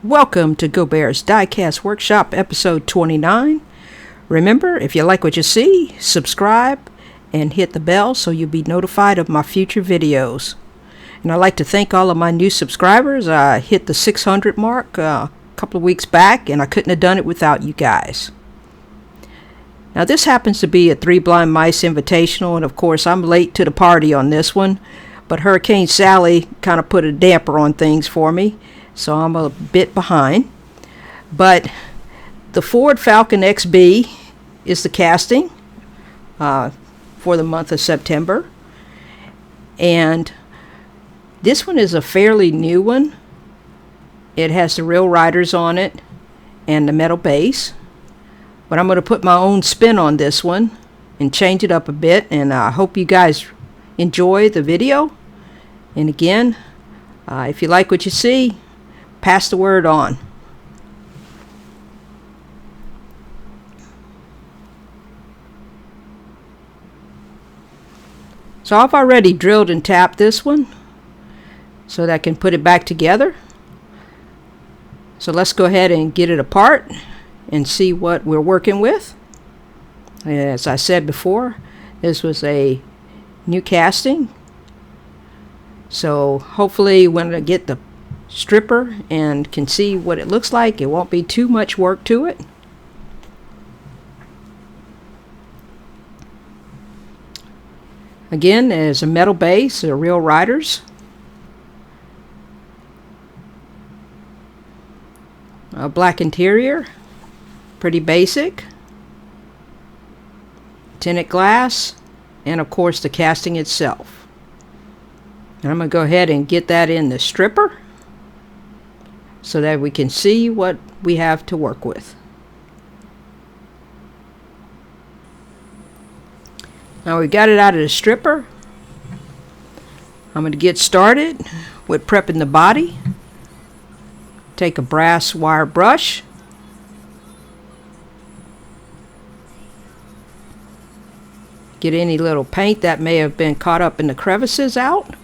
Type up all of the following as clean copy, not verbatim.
Welcome to Go Bears Diecast Workshop episode 29. Remember, if you like what you see, subscribe and hit the bell so you'll be notified of my future videos. And I'd like to thank all of my new subscribers. I hit the 600 mark a couple of weeks back, and I couldn't have done it without you guys. Now this happens to be a Three Blind Mice Invitational, and of course I'm late to the party on this one, but Hurricane Sally kind of put a damper on things for me, so I'm a bit behind. But the Ford Falcon XB is the casting for the month of September, and this one is a fairly new one. It has the real riders on it and the metal base, but I'm going to put my own spin on this one and change it up a bit, and I hope you guys enjoy the video. And again, if you like what you see, pass the word on. So I've already drilled and tapped this one so that I can put it back together. So let's go ahead and get it apart and see what we're working with. As I said before, this was a new casting. So hopefully when I get the stripper and can see what it looks like, it won't be too much work to it. Again, there's a metal base, they're real riders. A black interior, pretty basic. Tinted glass, and of course the casting itself. And I'm going to go ahead and get that in the stripper so that we can see what we have to work with. Now we got it out of the stripper. I'm going to get started with prepping the body. Take a brass wire brush. Get any little paint that may have been caught up in the crevices out.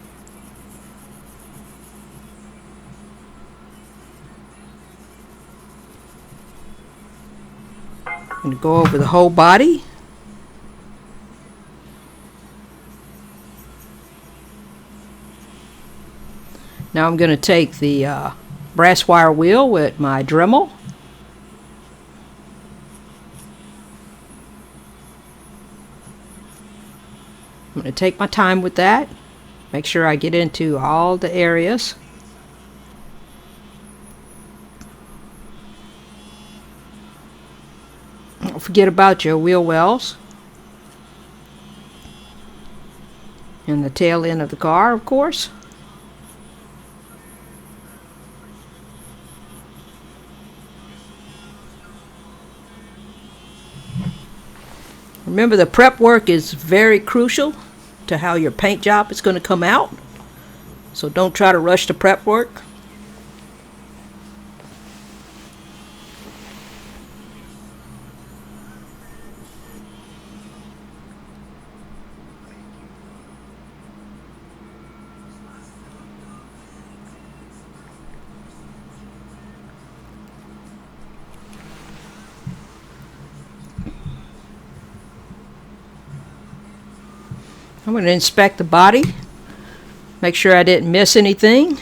I'm going to go over the whole body. Now I'm going to take the brass wire wheel with my Dremel. I'm going to take my time with that. Make sure I get into all the areas. Don't forget about your wheel wells. And the tail end of the car, of course. Remember, the prep work is very crucial to how your paint job is going to come out. So don't try to rush the prep work. I'm going to inspect the body, make sure I didn't miss anything.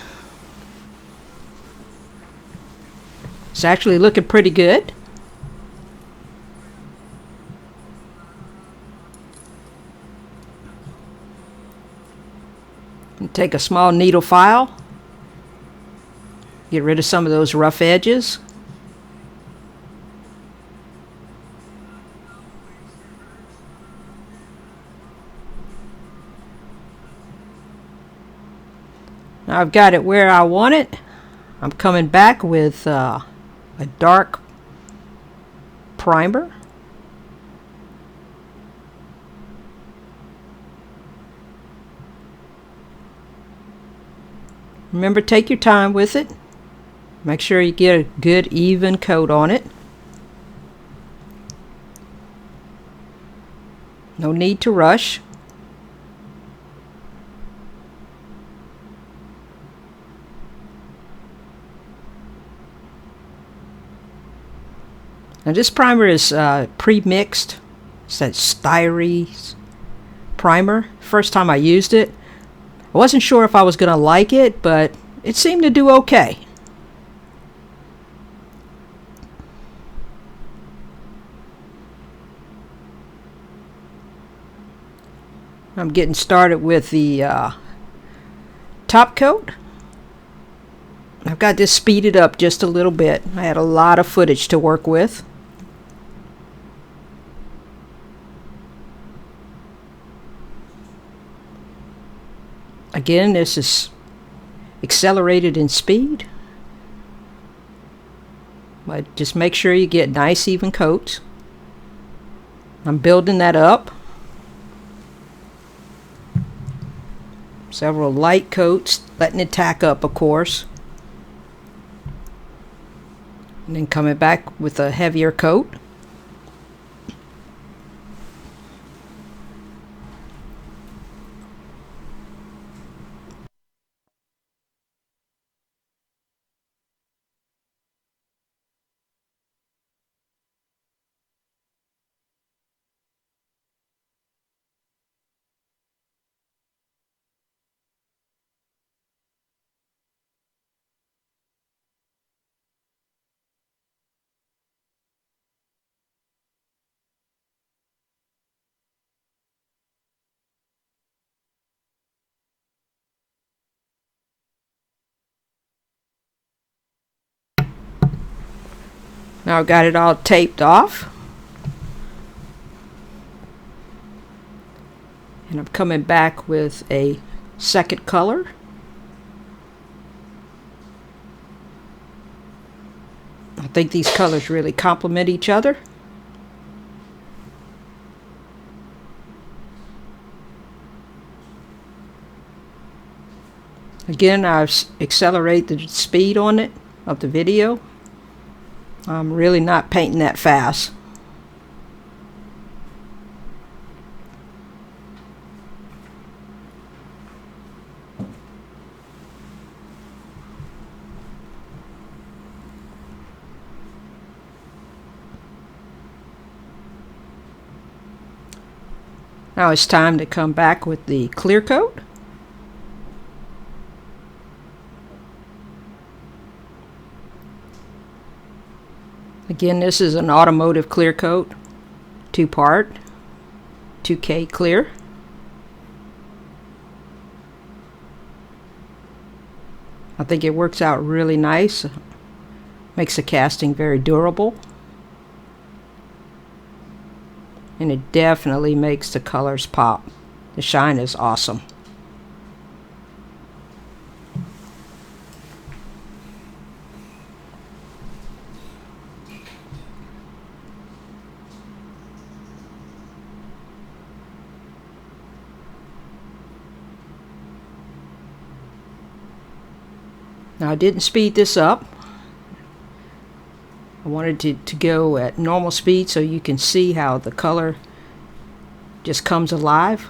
It's actually looking pretty good. And take a small needle file, get rid of some of those rough edges. Now I've got it where I want it. I'm coming back with a dark primer. Remember, take your time with it. Make sure you get a good even coat on it. No need to rush. Now this primer is pre-mixed. It's that styrene primer. First time I used it, I wasn't sure if I was going to like it, but it seemed to do okay. I'm getting started with the top coat. I've got this speeded up just a little bit. I had a lot of footage to work with. Again, this is accelerated in speed. But just make sure you get nice even coats. I'm building that up. Several light coats, letting it tack up, of course. And then coming back with a heavier coat. Now I've got it all taped off. And I'm coming back with a second color. I think these colors really complement each other. Again, I've accelerated the speed on it of the video. I'm really not painting that fast. Now it's time to come back with the clear coat. Again, this is an automotive clear coat, 2-part, 2K clear. I think it works out really nice, makes the casting very durable, and it definitely makes the colors pop. The shine is awesome. Now I didn't speed this up. I wanted to go at normal speed so you can see how the color just comes alive.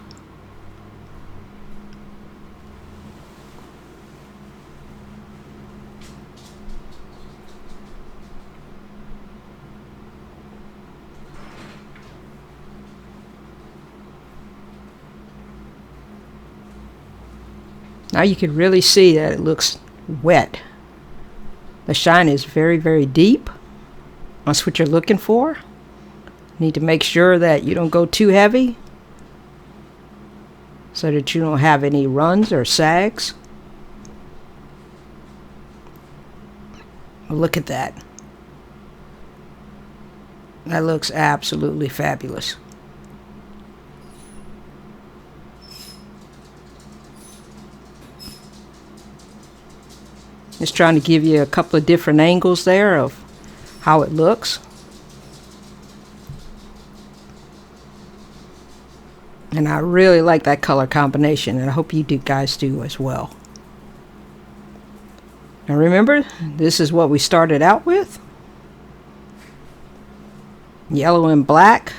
Now you can really see that it looks wet. The shine is very, very deep. That's what you're looking for. Need to make sure that you don't go too heavy so that you don't have any runs or sags. Look at that. That looks absolutely fabulous. Just trying to give you a couple of different angles there of how it looks. And I really like that color combination, and I hope you guys do as well. Now remember, this is what we started out with. Yellow and black.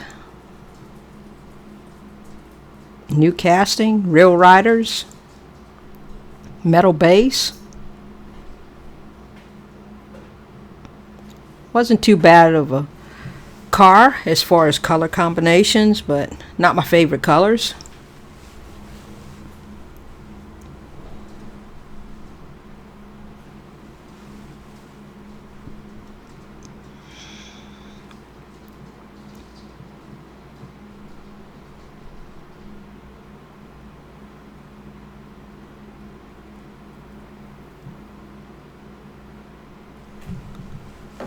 New casting, real riders, metal base. Wasn't too bad of a car as far as color combinations, but not my favorite colors.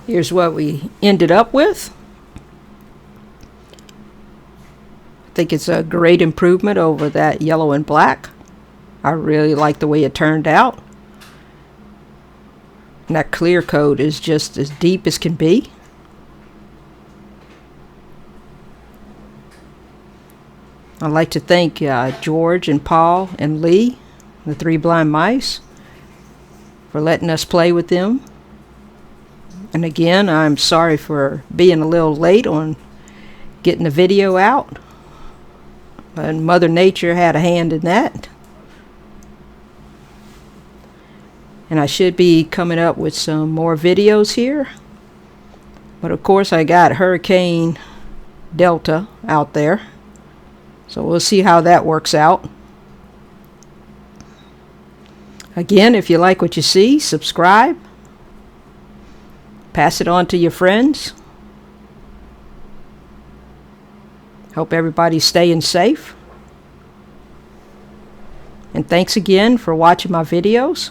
Here's what we ended up with. I think it's a great improvement over that yellow and black. I really like the way it turned out. And that clear coat is just as deep as can be. I'd like to thank George and Paul and Lee, the three blind mice, for letting us play with them. And again, I'm sorry for being a little late on getting the video out, but Mother Nature had a hand in that. And I should be coming up with some more videos here. But of course I got Hurricane Delta out there, so we'll see how that works out. Again, if you like what you see, subscribe. Pass it on to your friends. Hope everybody's staying safe. And thanks again for watching my videos.